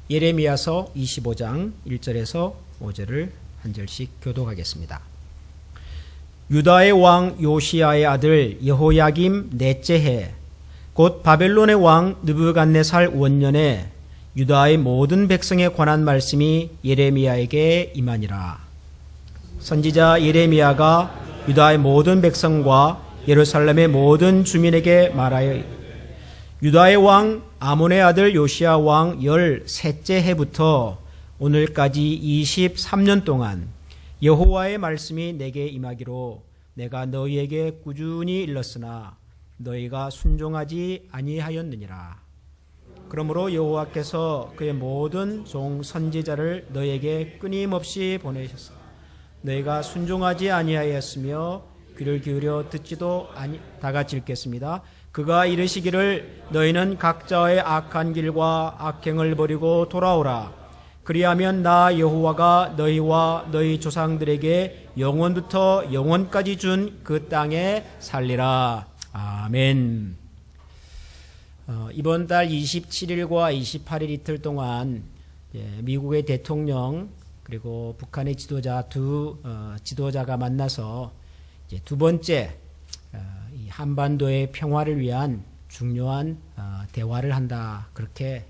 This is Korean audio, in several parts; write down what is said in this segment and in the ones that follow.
예레미야서 25장 1절에서 5절을 한 절씩 교독하겠습니다. 유다의 왕 요시야의 아들 여호야김 넷째 해 곧 바벨론의 왕 느부갓네살 원년에 유다의 모든 백성에 관한 말씀이 예레미야에게 임하니라. 선지자 예레미야가 유다의 모든 백성과 예루살렘의 모든 주민에게 말하여 유다의 왕 아몬의 아들 요시야 왕 13째 해부터 오늘까지 23년 동안 여호와의 말씀이 내게 임하기로 내가 너희에게 꾸준히 일렀으나 너희가 순종하지 아니하였느니라. 그러므로 여호와께서 그의 모든 종 선지자를 너희에게 끊임없이 보내셨으나 너희가 순종하지 아니하였으며 귀를 기울여 듣지도 아니. 다 같이 읽겠습니다. 그가 이르시기를 너희는 각자의 악한 길과 악행을 버리고 돌아오라. 그리하면 나 여호와가 너희와 너희 조상들에게 영원부터 영원까지 준 그 땅에 살리라. 아멘. 이번 달 27일과 28일 이틀 동안 미국의 대통령 그리고 북한의 지도자 두 지도자가 만나서 이제 두 번째 이 한반도의 평화를 위한 중요한 대화를 한다, 그렇게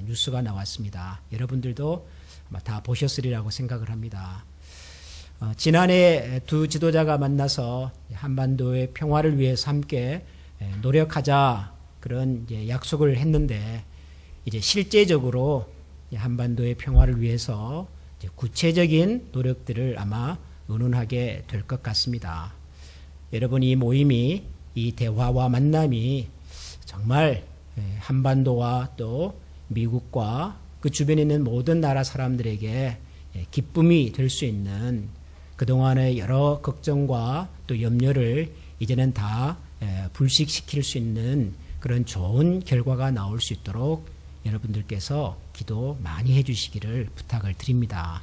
뉴스가 나왔습니다. 여러분들도 아마 다 보셨으리라고 생각을 합니다. 지난해 두 지도자가 만나서 한반도의 평화를 위해서 함께 노력하자, 그런 이제 약속을 했는데 이제 실제적으로 한반도의 평화를 위해서 이제 구체적인 노력들을 아마 의논하게 될 것 같습니다. 여러분, 이 모임이, 이 대화와 만남이 정말 한반도와 또 미국과 그 주변에 있는 모든 나라 사람들에게 기쁨이 될 수 있는, 그동안의 여러 걱정과 또 염려를 이제는 다 불식시킬 수 있는 그런 좋은 결과가 나올 수 있도록 여러분들께서 기도 많이 해주시기를 부탁을 드립니다.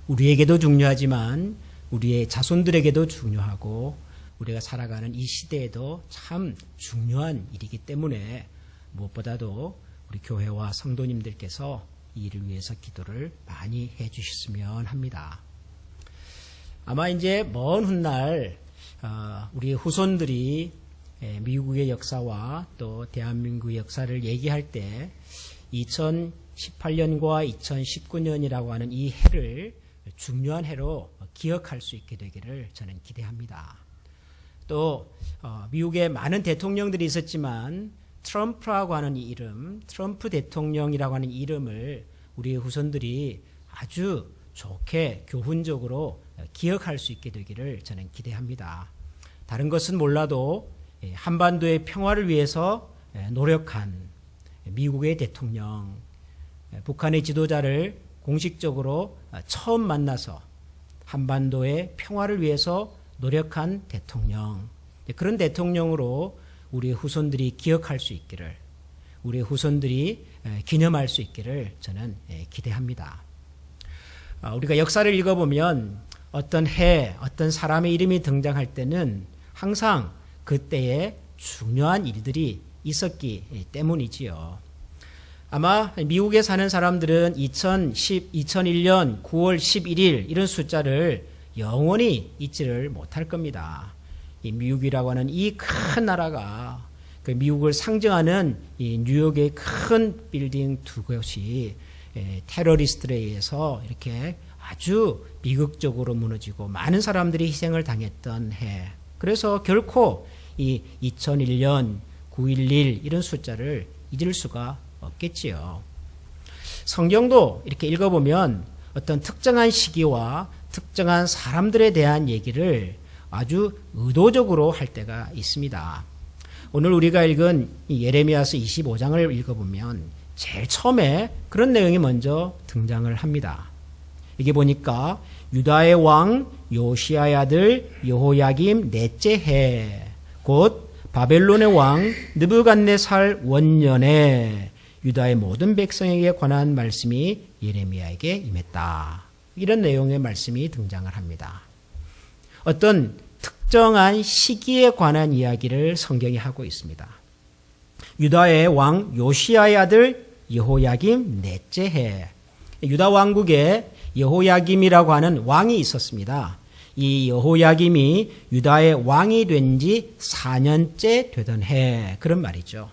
우리에게도 중요하지만 우리의 자손들에게도 중요하고 우리가 살아가는 이 시대에도 참 중요한 일이기 때문에 무엇보다도 우리 교회와 성도님들께서 이 일을 위해서 기도를 많이 해주셨으면 합니다. 아마 이제 먼 훗날 우리 후손들이 미국의 역사와 또 대한민국의 역사를 얘기할 때 2018년과 2019년이라고 하는 이 해를 중요한 해로 기억할 수 있게 되기를 저는 기대합니다. 또 미국에 많은 대통령들이 있었지만 트럼프라고 하는 이 이름, 트럼프 대통령이라고 하는 이름을 우리 후손들이 아주 좋게 교훈적으로 기억할 수 있게 되기를 저는 기대합니다. 다른 것은 몰라도 한반도의 평화를 위해서 노력한 미국의 대통령, 북한의 지도자를 공식적으로 처음 만나서 한반도의 평화를 위해서 노력한 대통령, 그런 대통령으로 우리 후손들이 기억할 수 있기를, 우리 후손들이 기념할 수 있기를 저는 기대합니다. 우리가 역사를 읽어보면 어떤 해, 어떤 사람의 이름이 등장할 때는 항상 그때에 중요한 일들이 있었기 때문이지요. 아마 미국에 사는 사람들은 2001년 9월 11일 이런 숫자를 영원히 잊지를 못할 겁니다. 이 미국이라고 하는 이 큰 나라가, 그 미국을 상징하는 이 뉴욕의 큰 빌딩 두 곳이 테러리스트에 의해서 이렇게 아주 비극적으로 무너지고 많은 사람들이 희생을 당했던 해. 그래서 결코 이 2001년 9.11 이런 숫자를 잊을 수가 없겠지요. 성경도 이렇게 읽어보면 어떤 특정한 시기와 특정한 사람들에 대한 얘기를 아주 의도적으로 할 때가 있습니다. 오늘 우리가 읽은 이 예레미야서 25장을 읽어보면 제일 처음에 그런 내용이 먼저 등장을 합니다. 이게 보니까 유다의 왕 요시야의 아들 여호야김 넷째 해 곧 바벨론의 왕 느부갓네살 원년에 유다의 모든 백성에게 관한 말씀이 예레미야에게 임했다. 이런 내용의 말씀이 등장을 합니다. 어떤 특정한 시기에 관한 이야기를 성경이 하고 있습니다. 유다의 왕 요시야의 아들 여호야김 넷째 해. 유다 왕국에 여호야김이라고 하는 왕이 있었습니다. 이 여호야김이 유다의 왕이 된 지 4년째 되던 해, 그런 말이죠.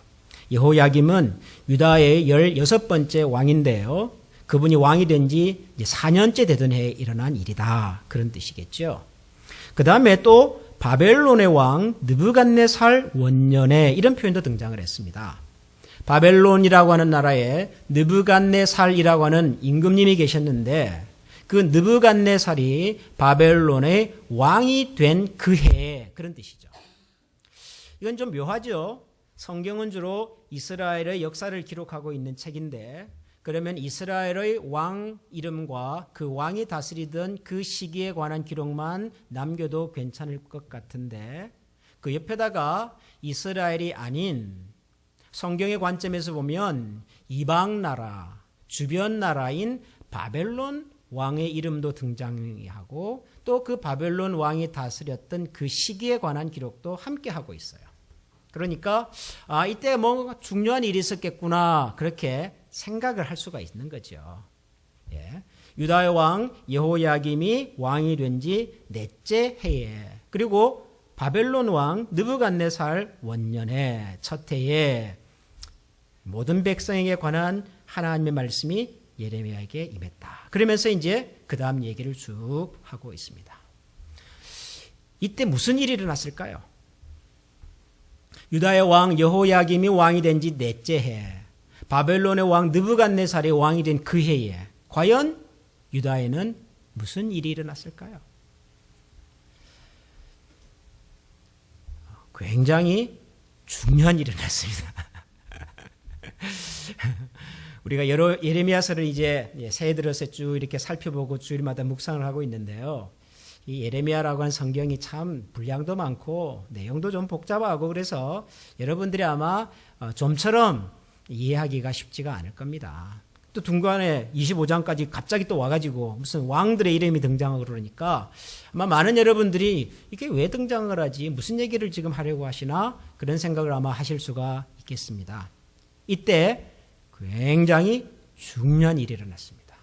여호야김은 유다의 16번째 왕인데요. 그분이 왕이 된 지 4년째 되던 해에 일어난 일이다, 그런 뜻이겠죠. 그 다음에 또 바벨론의 왕 느부갓네살 원년에, 이런 표현도 등장을 했습니다. 바벨론이라고 하는 나라에 느부갓네살이라고 하는 임금님이 계셨는데, 그 느부갓네살이 바벨론의 왕이 된 그 해에, 그런 뜻이죠. 이건 좀 묘하죠. 성경은 주로 이스라엘의 역사를 기록하고 있는 책인데, 그러면 이스라엘의 왕 이름과 그 왕이 다스리던 그 시기에 관한 기록만 남겨도 괜찮을 것 같은데, 그 옆에다가 이스라엘이 아닌 성경의 관점에서 보면 이방 나라, 주변 나라인 바벨론 왕의 이름도 등장하고, 또 그 바벨론 왕이 다스렸던 그 시기에 관한 기록도 함께 하고 있어요. 그러니까 이때 뭔가 중요한 일이 있었겠구나, 그렇게 생각을 할 수가 있는 거죠. 예. 유다의 왕 여호야김이 왕이 된 지 넷째 해에, 그리고 바벨론 왕 느부갓네살 원년에, 첫 해에 모든 백성에게 관한 하나님의 말씀이 예레미야에게 임했다. 그러면서 이제 그 다음 얘기를 쭉 하고 있습니다. 이때 무슨 일이 일어났을까요? 유다의 왕 여호야김이 왕이 된 지 넷째 해, 바벨론의 왕 느부갓네살이 왕이 된 그 해에 과연 유다에는 무슨 일이 일어났을까요? 굉장히 중요한 일이 일어났습니다. 우리가 예레미야서를 이제 새해 들어서 쭉 이렇게 살펴보고 주일마다 묵상을 하고 있는데요. 이 예레미야라고 하는 성경이 참 분량도 많고 내용도 좀 복잡하고, 그래서 여러분들이 아마 좀처럼 이해하기가 쉽지가 않을 겁니다. 또 중간에 25장까지 갑자기 또 와가지고 무슨 왕들의 이름이 등장하고 그러니까 아마 많은 여러분들이 이게 왜 등장을 하지, 무슨 얘기를 지금 하려고 하시나, 그런 생각을 아마 하실 수가 있겠습니다. 이때 굉장히 중요한 일이 일어났습니다.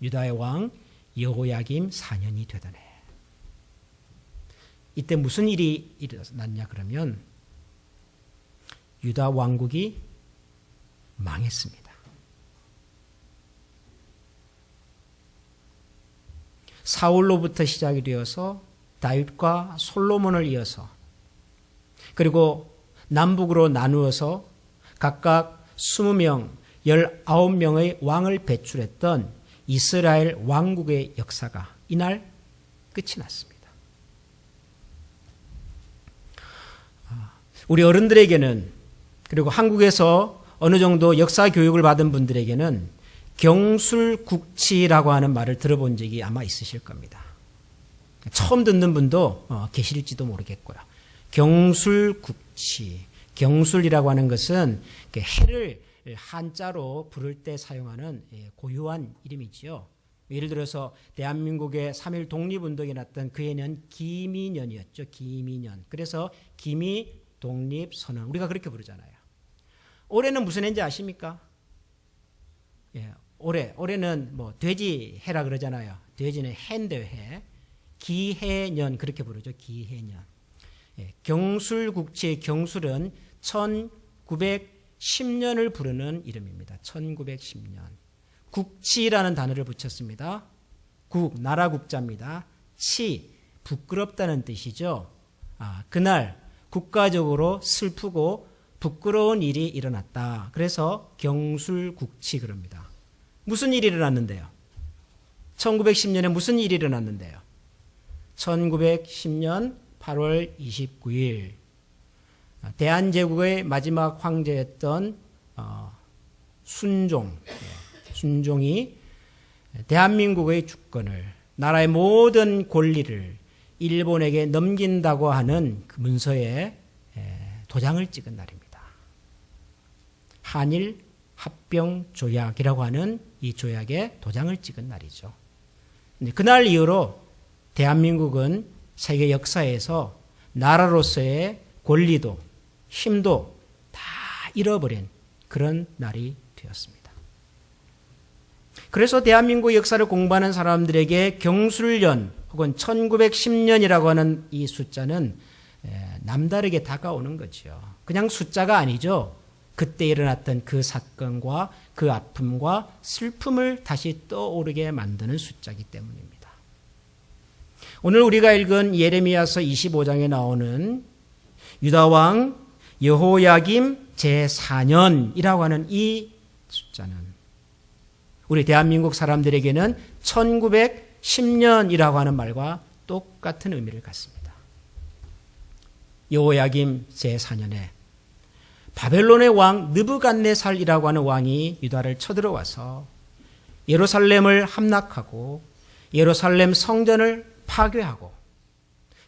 유다의 왕 여호야김 4년이 되던 해. 이때 무슨 일이 일어났냐 그러면 유다 왕국이 망했습니다. 사울로부터 시작이 되어서 다윗과 솔로몬을 이어서, 그리고 남북으로 나누어서 각각 20명, 19명의 왕을 배출했던 이스라엘 왕국의 역사가 이날 끝이 났습니다. 우리 어른들에게는, 그리고 한국에서 어느 정도 역사 교육을 받은 분들에게는 경술국치라고 하는 말을 들어본 적이 아마 있으실 겁니다. 처음 듣는 분도 계실지도 모르겠고요. 경술국치, 경술이라고 하는 것은 해를 한자로 부를 때 사용하는 고유한 이름이지요. 예를 들어서 대한민국의 3.1 독립운동이 났던 그 해는 기미년이었죠. 기미년. 그래서 기미 독립선언, 우리가 그렇게 부르잖아요. 올해는 무슨 해인지 아십니까? 예, 올해는 뭐 돼지해라 그러잖아요. 돼지는 해인데 해. 기해년, 그렇게 부르죠. 기해년. 예, 경술국치의 경술은 1910년을 부르는 이름입니다. 1910년. 국치라는 단어를 붙였습니다. 국, 나라 국자입니다. 치, 부끄럽다는 뜻이죠. 그날 국가적으로 슬프고 부끄러운 일이 일어났다. 그래서 경술국치 그럽니다. 무슨 일이 일어났는데요? 1910년에 무슨 일이 일어났는데요? 1910년 8월 29일 대한제국의 마지막 황제였던 순종이 대한민국의 주권을, 나라의 모든 권리를 일본에게 넘긴다고 하는 그 문서에 도장을 찍은 날입니다. 한일 합병 조약이라고 하는 이 조약에 도장을 찍은 날이죠. 그날 이후로 대한민국은 세계 역사에서 나라로서의 권리도 힘도 다 잃어버린 그런 날이 되었습니다. 그래서 대한민국 역사를 공부하는 사람들에게 경술년 혹은 1910년이라고 하는 이 숫자는 남다르게 다가오는 거죠. 그냥 숫자가 아니죠. 그때 일어났던 그 사건과 그 아픔과 슬픔을 다시 떠오르게 만드는 숫자이기 때문입니다. 오늘 우리가 읽은 예레미야서 25장에 나오는 유다왕 여호야김 제4년이라고 하는 이 숫자는 우리 대한민국 사람들에게는 1910년이라고 하는 말과 똑같은 의미를 갖습니다. 여호야김 제4년에 바벨론의 왕 느부갓네살이라고 하는 왕이 유다를 쳐들어와서 예루살렘을 함락하고 예루살렘 성전을 파괴하고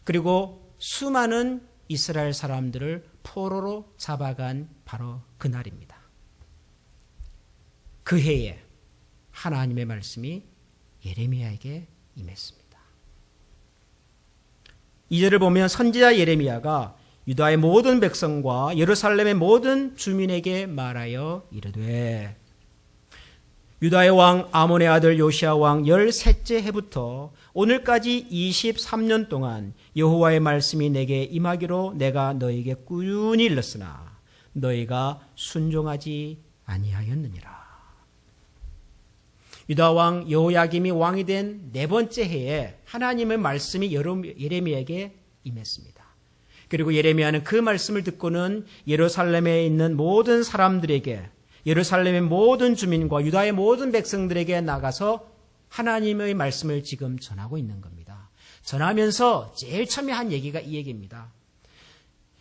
그리고 수많은 이스라엘 사람들을 포로로 잡아간 바로 그날입니다. 그 해에 하나님의 말씀이 예레미야에게 임했습니다. 2절을 보면 선지자 예레미야가 유다의 모든 백성과 예루살렘의 모든 주민에게 말하여 이르되 유다의 왕 아몬의 아들 요시야 왕 13째 해부터 오늘까지 23년 동안 여호와의 말씀이 내게 임하기로 내가 너에게 꾸준히 일렀으나 너희가 순종하지 아니하였느니라. 유다 왕 여호야김이 왕이 된 네 번째 해에 하나님의 말씀이 예레미야에게 임했습니다. 그리고 예레미야는 그 말씀을 듣고는 예루살렘에 있는 모든 사람들에게 예루살렘의 모든 주민과 유다의 모든 백성들에게 나가서 하나님의 말씀을 지금 전하고 있는 겁니다. 전하면서 제일 처음에 한 얘기가 이 얘기입니다.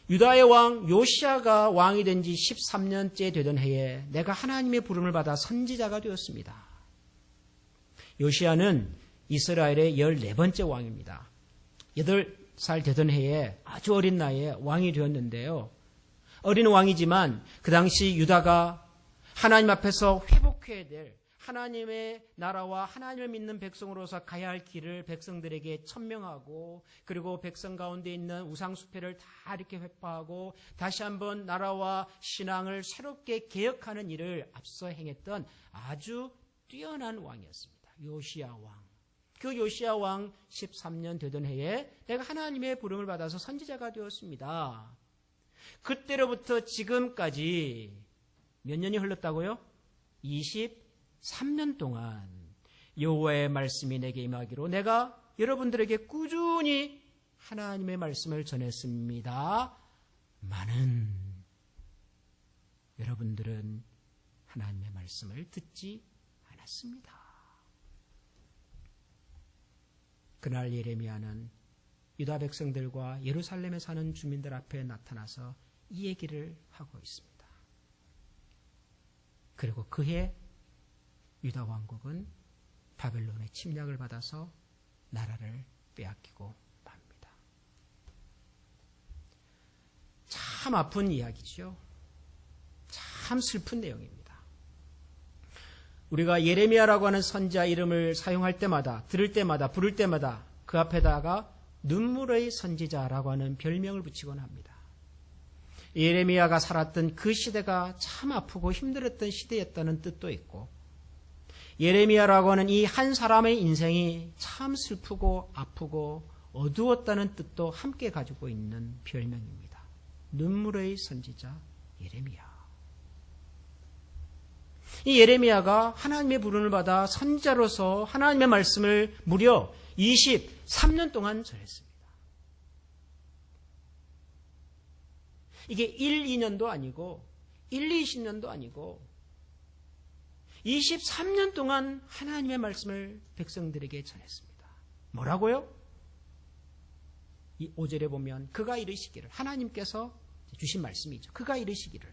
유다의 왕 요시야가 왕이 된 지 13년째 되던 해에 내가 하나님의 부름을 받아 선지자가 되었습니다. 요시야는 이스라엘의 14번째 왕입니다. 8살 되던 해에 아주 어린 나이에 왕이 되었는데요. 어린 왕이지만 그 당시 유다가 하나님 앞에서 회복해야 될 하나님의 나라와 하나님을 믿는 백성으로서 가야 할 길을 백성들에게 천명하고 그리고 백성 가운데 있는 우상숭배를 다 이렇게 회파하고 다시 한번 나라와 신앙을 새롭게 개혁하는 일을 앞서 행했던 아주 뛰어난 왕이었습니다. 요시야 왕. 그 요시야 왕 13년 되던 해에 내가 하나님의 부름을 받아서 선지자가 되었습니다. 그때로부터 지금까지 몇 년이 흘렀다고요? 23년 동안 여호와의 말씀이 내게 임하기로 내가 여러분들에게 꾸준히 하나님의 말씀을 전했습니다. 많은 여러분들은 하나님의 말씀을 듣지 않았습니다. 그날 예레미야는 유다 백성들과 예루살렘에 사는 주민들 앞에 나타나서 이 얘기를 하고 있습니다. 그리고 그해 유다 왕국은 바벨론의 침략을 받아서 나라를 빼앗기고 맙니다. 참 아픈 이야기죠. 참 슬픈 내용입니다. 우리가 예레미야라고 하는 선지자 이름을 사용할 때마다 들을 때마다 부를 때마다 그 앞에다가 눈물의 선지자라고 하는 별명을 붙이곤 합니다. 예레미야가 살았던 그 시대가 참 아프고 힘들었던 시대였다는 뜻도 있고 예레미야라고 하는 이 한 사람의 인생이 참 슬프고 아프고 어두웠다는 뜻도 함께 가지고 있는 별명입니다. 눈물의 선지자 예레미야. 이 예레미야가 하나님의 부름을 받아 선지자로서 하나님의 말씀을 무려 23년 동안 전했습니다. 이게 1, 2년도 아니고 1, 20년도 아니고 23년 동안 하나님의 말씀을 백성들에게 전했습니다. 뭐라고요? 이 5절에 보면 그가 이르시기를 하나님께서 주신 말씀이죠. 그가 이르시기를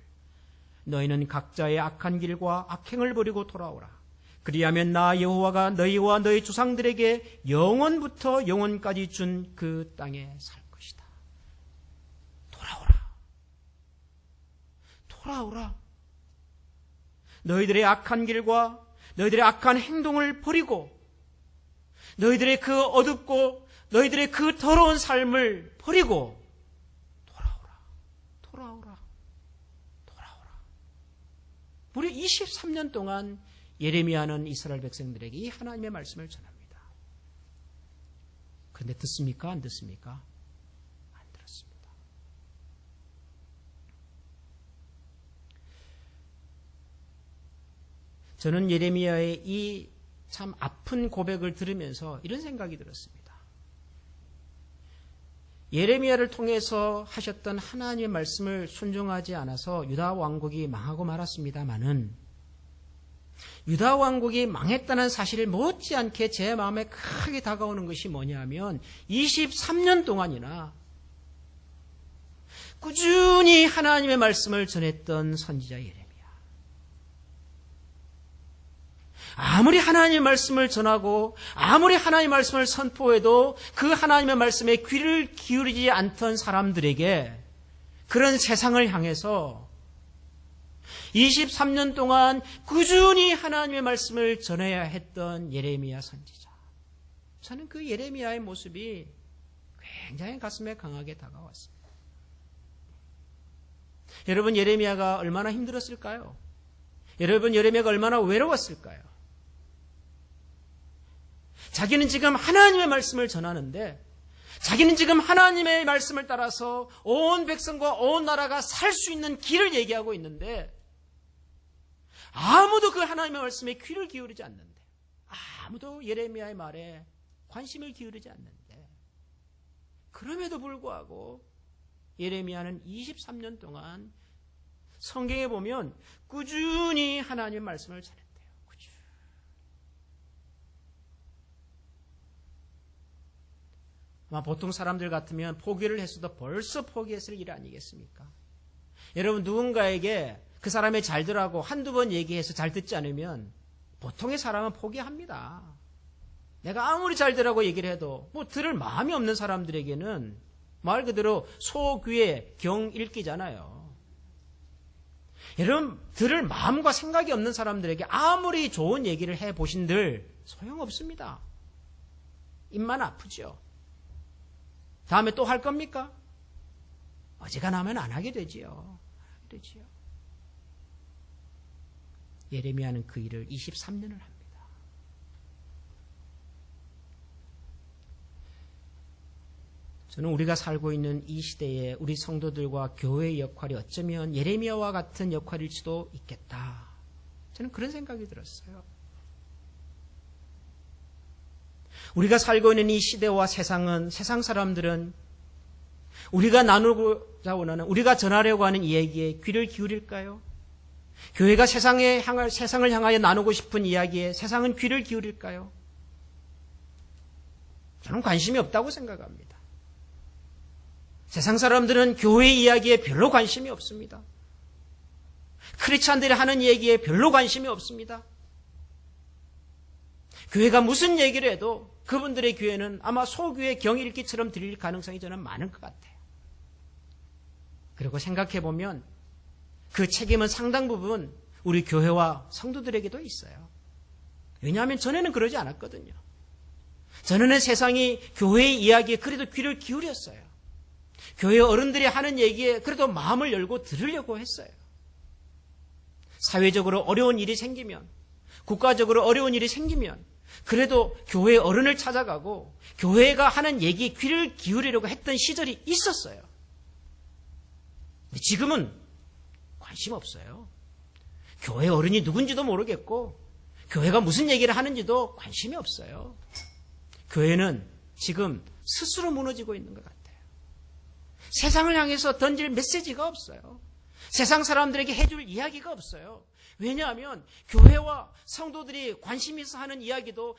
너희는 각자의 악한 길과 악행을 버리고 돌아오라. 그리하면 나 여호와가 너희와 너희 조상들에게 영원부터 영원까지 준 그 땅에 살 것이다. 돌아오라. 돌아오라. 너희들의 악한 길과 너희들의 악한 행동을 버리고 너희들의 그 어둡고 너희들의 그 더러운 삶을 버리고 돌아오라. 돌아오라. 돌아오라. 무려 23년 동안 예레미야는 이스라엘 백성들에게 이 하나님의 말씀을 전합니다. 그런데 듣습니까? 안 듣습니까? 안 들었습니다. 저는 예레미야의 이 참 아픈 고백을 들으면서 이런 생각이 들었습니다. 예레미야를 통해서 하셨던 하나님의 말씀을 순종하지 않아서 유다 왕국이 망하고 말았습니다마는 유다 왕국이 망했다는 사실을 못지않게 제 마음에 크게 다가오는 것이 뭐냐면 23년 동안이나 꾸준히 하나님의 말씀을 전했던 선지자 예레미야. 아무리 하나님의 말씀을 전하고 아무리 하나님의 말씀을 선포해도 그 하나님의 말씀에 귀를 기울이지 않던 사람들에게 그런 세상을 향해서 23년 동안 꾸준히 하나님의 말씀을 전해야 했던 예레미야 선지자. 저는 그 예레미야의 모습이 굉장히 가슴에 강하게 다가왔습니다. 여러분, 예레미야가 얼마나 힘들었을까요? 여러분, 예레미야가 얼마나 외로웠을까요? 자기는 지금 하나님의 말씀을 전하는데 자기는 지금 하나님의 말씀을 따라서 온 백성과 온 나라가 살 수 있는 길을 얘기하고 있는데 아무도 그 하나님의 말씀에 귀를 기울이지 않는데 아무도 예레미야의 말에 관심을 기울이지 않는데 그럼에도 불구하고 예레미야는 23년 동안 성경에 보면 꾸준히 하나님의 말씀을 전했대요. 보통 사람들 같으면 포기를 했어도 벌써 포기했을 일 아니겠습니까? 여러분, 누군가에게 그 사람의 잘 들으라고 한두 번 얘기해서 잘 듣지 않으면 보통의 사람은 포기합니다. 내가 아무리 잘 들으라고 얘기를 해도 들을 마음이 없는 사람들에게는 말 그대로 소귀에 경 읽기잖아요. 여러분, 들을 마음과 생각이 없는 사람들에게 아무리 좋은 얘기를 해보신들 소용없습니다. 입만 아프죠. 다음에 또 할 겁니까? 어지간하면 안 하게 되지요. 예레미야는 그 일을 23년을 합니다. 저는 우리가 살고 있는 이 시대에 우리 성도들과 교회의 역할이 어쩌면 예레미야와 같은 역할일 수도 있겠다. 저는 그런 생각이 들었어요. 우리가 살고 있는 이 시대와 세상 사람들은 우리가 나누고자 원하는, 우리가 전하려고 하는 이야기에 귀를 기울일까요? 교회가 세상을 향하여 나누고 싶은 이야기에 세상은 귀를 기울일까요? 저는 관심이 없다고 생각합니다. 세상 사람들은 교회 이야기에 별로 관심이 없습니다. 크리스찬들이 하는 얘기에 별로 관심이 없습니다. 교회가 무슨 얘기를 해도 그분들의 귀에는 아마 소귀의 경읽기처럼 들릴 가능성이 저는 많을 것 같아요. 그리고 생각해보면 그 책임은 상당 부분 우리 교회와 성도들에게도 있어요. 왜냐하면 전에는 그러지 않았거든요. 전에는 세상이 교회의 이야기에 그래도 귀를 기울였어요. 교회 어른들이 하는 얘기에 그래도 마음을 열고 들으려고 했어요. 사회적으로 어려운 일이 생기면, 국가적으로 어려운 일이 생기면 그래도 교회 어른을 찾아가고 교회가 하는 얘기에 귀를 기울이려고 했던 시절이 있었어요. 지금은 관심 없어요. 교회 어른이 누군지도 모르겠고 교회가 무슨 얘기를 하는지도 관심이 없어요. 교회는 지금 스스로 무너지고 있는 것 같아요. 세상을 향해서 던질 메시지가 없어요. 세상 사람들에게 해줄 이야기가 없어요. 왜냐하면 교회와 성도들이 관심 있어 하는 이야기도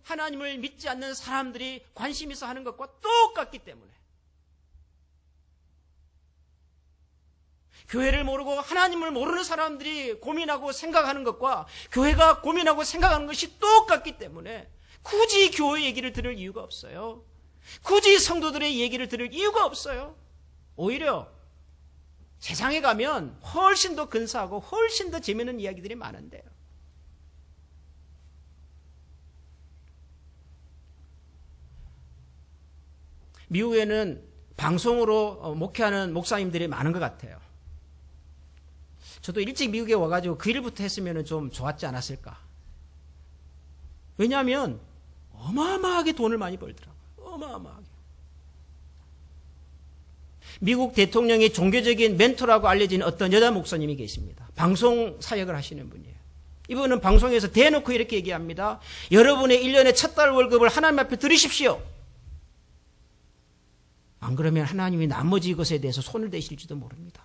하나님을 믿지 않는 사람들이 관심 있어 하는 것과 똑같기 때문에, 교회를 모르고 하나님을 모르는 사람들이 고민하고 생각하는 것과 교회가 고민하고 생각하는 것이 똑같기 때문에 굳이 교회 얘기를 들을 이유가 없어요. 굳이 성도들의 얘기를 들을 이유가 없어요. 오히려 세상에 가면 훨씬 더 근사하고 훨씬 더 재미있는 이야기들이 많은데요. 미국에는 방송으로 목회하는 목사님들이 많은 것 같아요. 저도 일찍 미국에 와가지고 그 일부터 했으면 좀 좋았지 않았을까. 왜냐하면 어마어마하게 돈을 많이 벌더라고요. 어마어마하게. 미국 대통령의 종교적인 멘토라고 알려진 어떤 여자 목사님이 계십니다. 방송 사역을 하시는 분이에요. 이분은 방송에서 대놓고 이렇게 얘기합니다. 여러분의 1년의 첫 달 월급을 하나님 앞에 드리십시오. 안 그러면 하나님이 나머지 것에 대해서 손을 대실지도 모릅니다.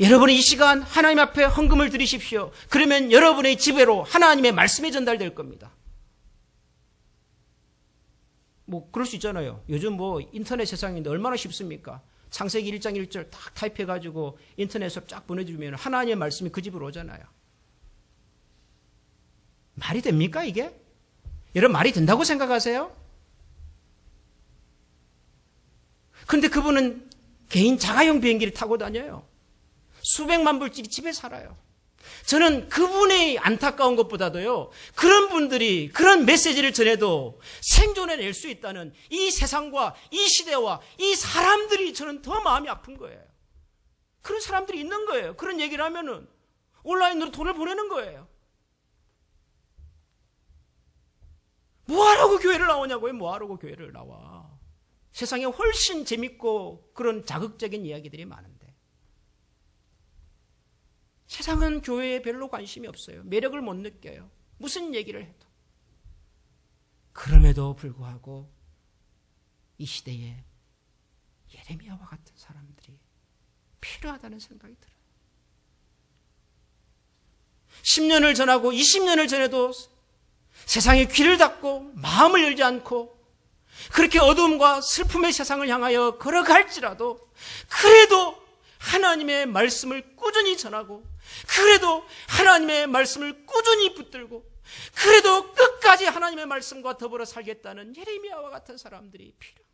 여러분이 이 시간 하나님 앞에 헌금을 드리십시오. 그러면 여러분의 지배로 하나님의 말씀이 전달될 겁니다. 뭐 그럴 수 있잖아요. 요즘 뭐 인터넷 세상인데 얼마나 쉽습니까? 창세기 1장 1절 딱 타입해가지고 인터넷으로 쫙 보내주면 하나님의 말씀이 그 집으로 오잖아요. 말이 됩니까 이게? 여러분 말이 된다고 생각하세요? 그런데 그분은 개인 자가용 비행기를 타고 다녀요. 수백만 불짜리 집에 살아요. 저는 그분의 안타까운 것보다도요, 그런 분들이 그런 메시지를 전해도 생존해낼 수 있다는 이 세상과 이 시대와 이 사람들이 저는 더 마음이 아픈 거예요. 그런 사람들이 있는 거예요. 그런 얘기를 하면은 온라인으로 돈을 보내는 거예요. 뭐하라고 교회를 나오냐고요? 뭐하라고 교회를 나와? 세상에 훨씬 재밌고 그런 자극적인 이야기들이 많은데 세상은 교회에 별로 관심이 없어요. 매력을 못 느껴요. 무슨 얘기를 해도. 그럼에도 불구하고 이 시대에 예레미야와 같은 사람들이 필요하다는 생각이 들어요. 10년을 전하고 20년을 전해도 세상에 귀를 닫고 마음을 열지 않고 그렇게 어두움과 슬픔의 세상을 향하여 걸어갈지라도 그래도 하나님의 말씀을 꾸준히 전하고 그래도 하나님의 말씀을 꾸준히 붙들고 그래도 끝까지 하나님의 말씀과 더불어 살겠다는 예레미야와 같은 사람들이 필요합니다.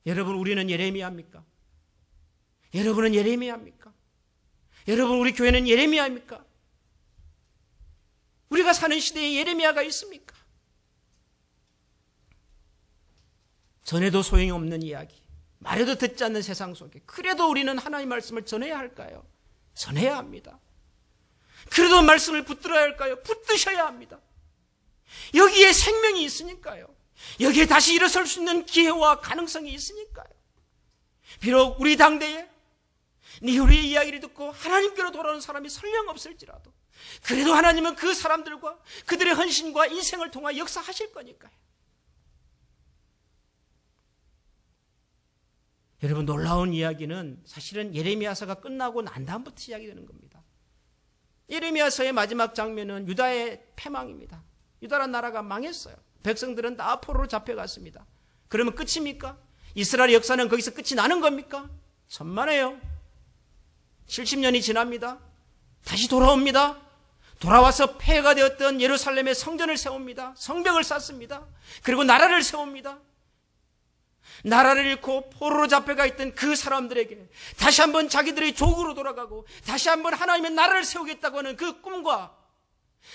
여러분 우리는 예레미야입니까? 여러분은 예레미야입니까? 여러분 우리 교회는 예레미야입니까? 우리가 사는 시대에 예레미야가 있습니까? 전해도 소용이 없는 이야기, 말해도 듣지 않는 세상 속에 그래도 우리는 하나님의 말씀을 전해야 할까요? 전해야 합니다. 그래도 말씀을 붙들어야 할까요? 붙드셔야 합니다. 여기에 생명이 있으니까요. 여기에 다시 일어설 수 있는 기회와 가능성이 있으니까요. 비록 우리 당대에 우리의 이야기를 듣고 하나님께로 돌아오는 사람이 설령 없을지라도 그래도 하나님은 그 사람들과 그들의 헌신과 인생을 통해 역사하실 거니까요. 여러분 놀라운 이야기는 사실은 예레미야서가 끝나고 난 다음부터 시작되는 겁니다. 예레미야서의 마지막 장면은 유다의 패망입니다. 유다라는 나라가 망했어요. 백성들은 다 포로로 잡혀갔습니다. 그러면 끝입니까? 이스라엘 역사는 거기서 끝이 나는 겁니까? 천만에요. 70년이 지납니다. 다시 돌아옵니다. 돌아와서 폐허가 되었던 예루살렘의 성전을 세웁니다. 성벽을 쌓습니다. 그리고 나라를 세웁니다. 나라를 잃고 포로로 잡혀가 있던 그 사람들에게 다시 한번 자기들의 조국으로 돌아가고 다시 한번 하나님의 나라를 세우겠다고 하는 그 꿈과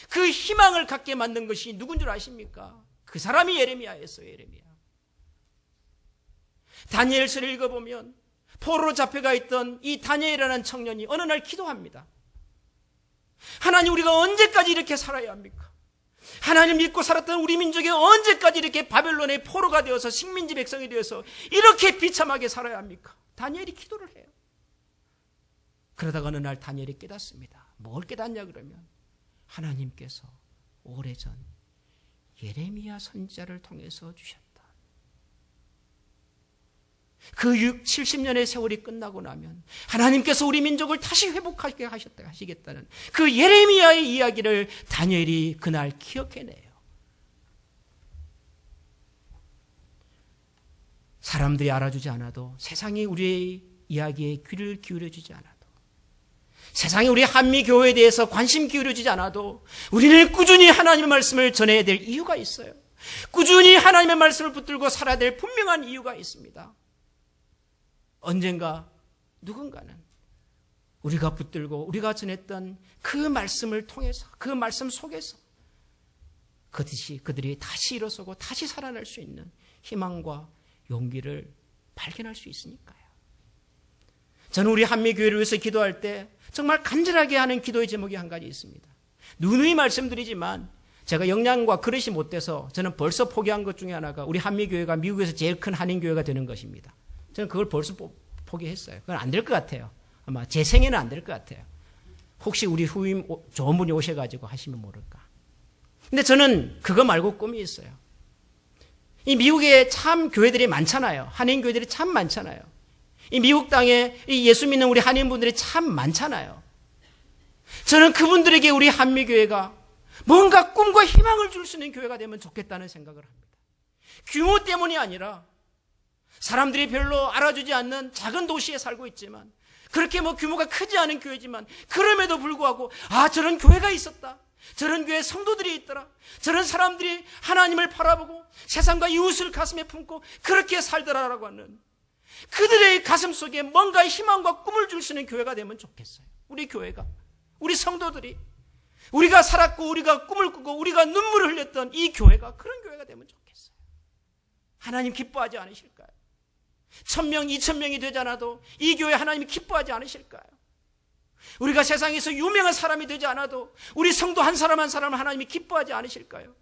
그 희망을 갖게 만든 것이 누군 줄 아십니까? 그 사람이 예레미야였어요. 예레미야. 다니엘서를 읽어보면 포로로 잡혀가 있던 이 다니엘이라는 청년이 어느 날 기도합니다. 하나님 우리가 언제까지 이렇게 살아야 합니까? 하나님 믿고 살았던 우리 민족이 언제까지 이렇게 바벨론의 포로가 되어서 식민지 백성이 되어서 이렇게 비참하게 살아야 합니까? 다니엘이 기도를 해요. 그러다가 어느 날 다니엘이 깨닫습니다. 뭘 깨닫냐 그러면 하나님께서 오래전 예레미야 선지자를 통해서 주셨다. 그 70년의 세월이 끝나고 나면 하나님께서 우리 민족을 다시 회복하게 하시겠다는 그 예레미야의 이야기를 다니엘이 그날 기억해내요. 사람들이 알아주지 않아도 세상이 우리의 이야기에 귀를 기울여주지 않아도 세상이 우리 한미교회에 대해서 관심 기울여주지 않아도 우리는 꾸준히 하나님의 말씀을 전해야 될 이유가 있어요. 꾸준히 하나님의 말씀을 붙들고 살아야 될 분명한 이유가 있습니다. 언젠가 누군가는 우리가 붙들고 우리가 전했던 그 말씀을 통해서 그 말씀 속에서 그들이 다시 일어서고 다시 살아날 수 있는 희망과 용기를 발견할 수 있으니까요. 저는 우리 한미교회를 위해서 기도할 때 정말 간절하게 하는 기도의 제목이 한 가지 있습니다. 누누이 말씀드리지만 제가 역량과 그릇이 못 돼서 저는 벌써 포기한 것 중에 하나가 우리 한미교회가 미국에서 제일 큰 한인교회가 되는 것입니다. 저는 그걸 벌써 포기했어요. 그건 안 될 것 같아요. 아마 제 생에는 안 될 것 같아요. 혹시 우리 후임 좋은 분이 오셔가지고 하시면 모를까. 근데 저는 그거 말고 꿈이 있어요. 이 미국에 참 교회들이 많잖아요. 한인 교회들이 참 많잖아요. 이 미국 땅에 이 예수 믿는 우리 한인분들이 참 많잖아요. 저는 그분들에게 우리 한미교회가 뭔가 꿈과 희망을 줄 수 있는 교회가 되면 좋겠다는 생각을 합니다. 규모 때문이 아니라 사람들이 별로 알아주지 않는 작은 도시에 살고 있지만 그렇게 규모가 크지 않은 교회지만 그럼에도 불구하고 저런 교회가 있었다. 저런 교회 성도들이 있더라. 저런 사람들이 하나님을 바라보고 세상과 이웃을 가슴에 품고 그렇게 살더라라고 하는 그들의 가슴 속에 뭔가 희망과 꿈을 줄 수 있는 교회가 되면 좋겠어요. 우리 교회가, 우리 성도들이 우리가 살았고 우리가 꿈을 꾸고 우리가 눈물을 흘렸던 이 교회가 그런 교회가 되면 좋겠어요. 하나님 기뻐하지 않으실까요? 1000명, 2000명이 되지 않아도 이 교회 하나님이 기뻐하지 않으실까요? 우리가 세상에서 유명한 사람이 되지 않아도 우리 성도 한 사람 한 사람을 하나님이 기뻐하지 않으실까요?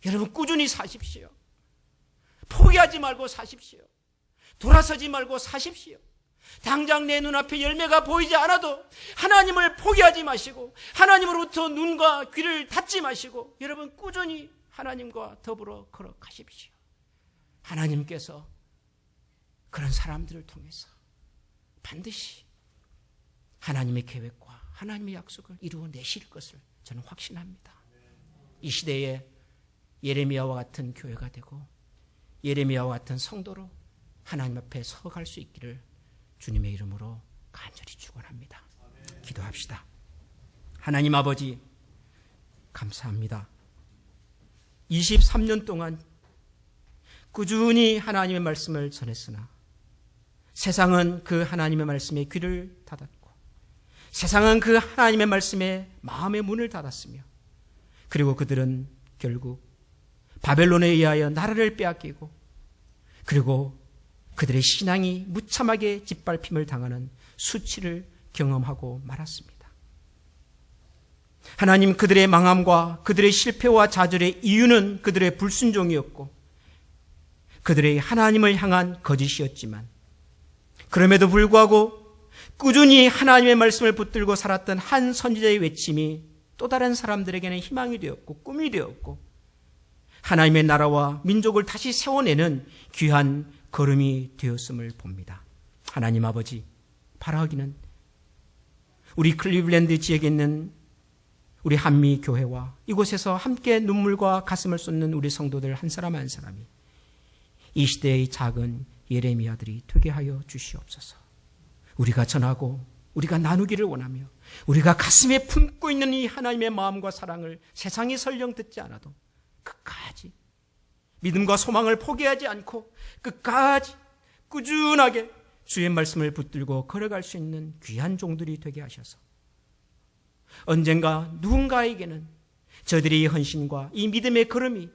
여러분 꾸준히 사십시오. 포기하지 말고 사십시오. 돌아서지 말고 사십시오. 당장 내 눈앞에 열매가 보이지 않아도 하나님을 포기하지 마시고 하나님으로부터 눈과 귀를 닫지 마시고 여러분 꾸준히 하나님과 더불어 걸어가십시오. 하나님께서 그런 사람들을 통해서 반드시 하나님의 계획과 하나님의 약속을 이루어내실 것을 저는 확신합니다. 이 시대에 예레미야와 같은 교회가 되고 예레미야와 같은 성도로 하나님 앞에 서갈 수 있기를 주님의 이름으로 간절히 축원합니다. 기도합시다. 하나님 아버지 감사합니다. 23년 동안 꾸준히 하나님의 말씀을 전했으나 세상은 그 하나님의 말씀에 귀를 닫았고 세상은 그 하나님의 말씀에 마음의 문을 닫았으며 그리고 그들은 결국 바벨론에 의하여 나라를 빼앗기고 그리고 그들의 신앙이 무참하게 짓밟힘을 당하는 수치를 경험하고 말았습니다. 하나님 그들의 망함과 그들의 실패와 좌절의 이유는 그들의 불순종이었고 그들의 하나님을 향한 거짓이었지만 그럼에도 불구하고 꾸준히 하나님의 말씀을 붙들고 살았던 한 선지자의 외침이 또 다른 사람들에게는 희망이 되었고 꿈이 되었고 하나님의 나라와 민족을 다시 세워내는 귀한 걸음이 되었음을 봅니다. 하나님 아버지 바라기는 우리 클리블랜드 지역에 있는 우리 한미 교회와 이곳에서 함께 눈물과 가슴을 쏟는 우리 성도들 한 사람 한 사람이 이 시대의 작은 예레미야들이 되게 하여 주시옵소서. 우리가 전하고 우리가 나누기를 원하며 우리가 가슴에 품고 있는 이 하나님의 마음과 사랑을 세상이 설령 듣지 않아도 끝까지 믿음과 소망을 포기하지 않고 끝까지 꾸준하게 주의 말씀을 붙들고 걸어갈 수 있는 귀한 종들이 되게 하셔서 언젠가 누군가에게는 저들의 헌신과 이 믿음의 걸음이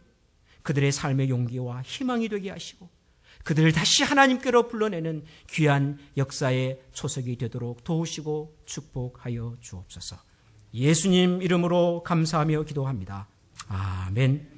그들의 삶의 용기와 희망이 되게 하시고 그들을 다시 하나님께로 불러내는 귀한 역사의 초석이 되도록 도우시고 축복하여 주옵소서. 예수님 이름으로 감사하며 기도합니다. 아멘.